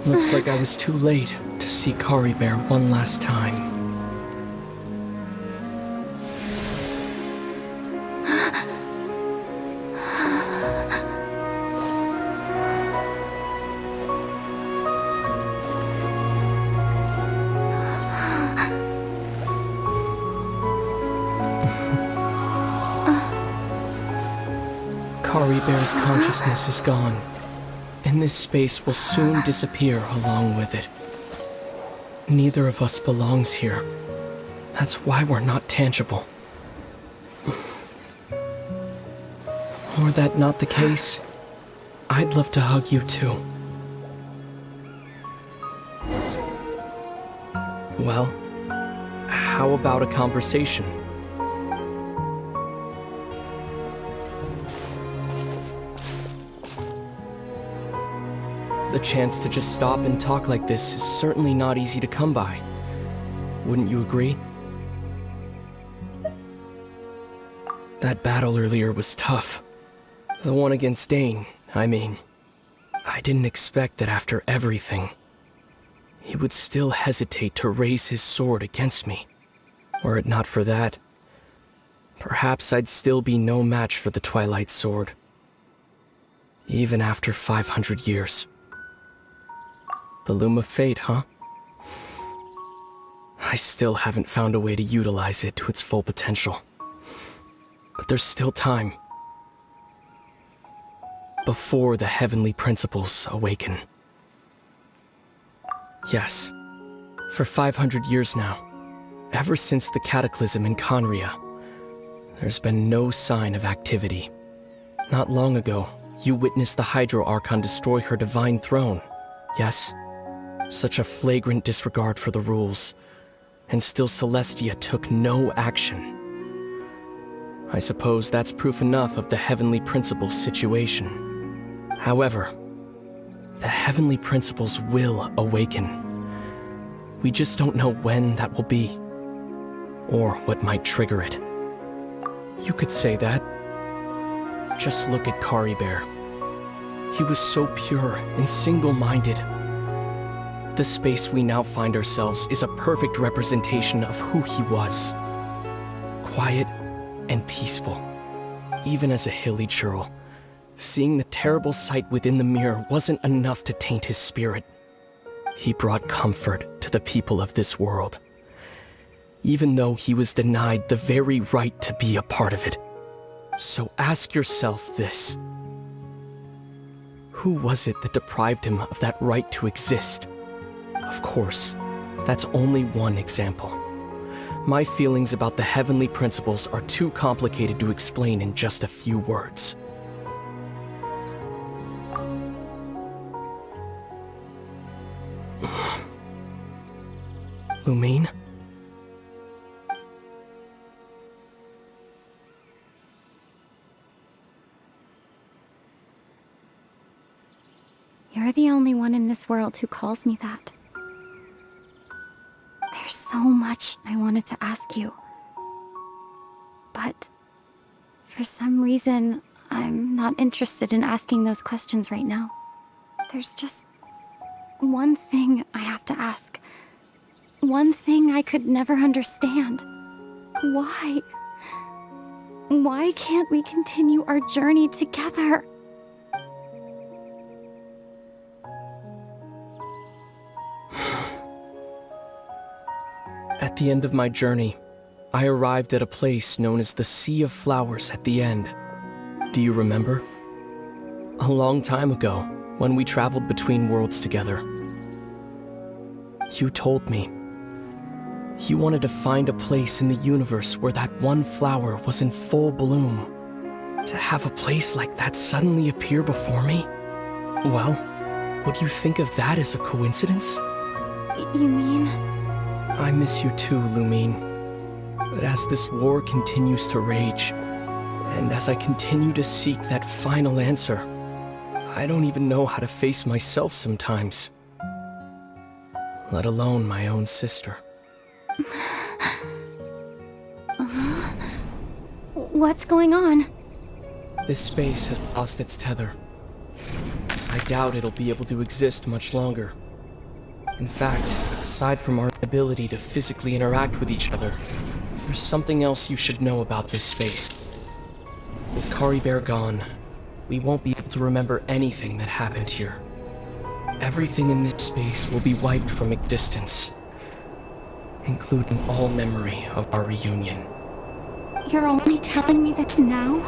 Looks like I was too late to see Kari Bear one last time. Kari Bear's consciousness is gone, and this space will soon disappear along with it. Neither of us belongs here. That's why we're not tangible. Were that not the case, I'd love to hug you too. Well, how about a conversation? The chance to just stop and talk like this is certainly not easy to come by. Wouldn't you agree? That battle earlier was tough. The one against Dane, I mean. I didn't expect that after everything, he would still hesitate to raise his sword against me. Were it not for that, perhaps I'd still be no match for the Twilight Sword. Even after 500 years. The Loom of Fate, huh? I still haven't found a way to utilize it to its full potential. But there's still time. Before the heavenly principles awaken. Yes, for 500 years now, ever since the cataclysm in Conria, there's been no sign of activity. Not long ago, you witnessed the Hydro Archon destroy her divine throne, yes? Such a flagrant disregard for the rules, and still Celestia took no action. I suppose that's proof enough of the heavenly principles situation. However, the heavenly principles will awaken. We just don't know when that will be, or what might trigger it. You could say that. Just look at Kari Bear. He was so pure and single-minded. The space we now find ourselves is a perfect representation of who he was. Quiet and peaceful. Even as a hilly churl, seeing the terrible sight within the mirror wasn't enough to taint his spirit. He brought comfort to the people of this world, even though he was denied the very right to be a part of it. So ask yourself this. Who was it that deprived him of that right to exist? Of course, that's only one example. My feelings about the heavenly principles are too complicated to explain in just a few words. Lumine? You're the only one in this world who calls me that. There's so much I wanted to ask you. But for some reason, I'm not interested in asking those questions right now. There's just one thing I have to ask. One thing I could never understand. Why? Why can't we continue our journey together? At the end of my journey, I arrived at a place known as the Sea of Flowers at the end. Do you remember? A long time ago, when we traveled between worlds together. You told me you wanted to find a place in the universe where that one flower was in full bloom. To have a place like that suddenly appear before me? Well, would you think of that as a coincidence? You mean? I miss you too, Lumine. But as this war continues to rage, and as I continue to seek that final answer, I don't even know how to face myself sometimes. Let alone my own sister. What's going on? This space has lost its tether. I doubt it'll be able to exist much longer. In fact, aside from our ability to physically interact with each other, there's something else you should know about this space. With Kari Bear gone, we won't be able to remember anything that happened here. Everything in this space will be wiped from existence, including all memory of our reunion. You're only telling me this now?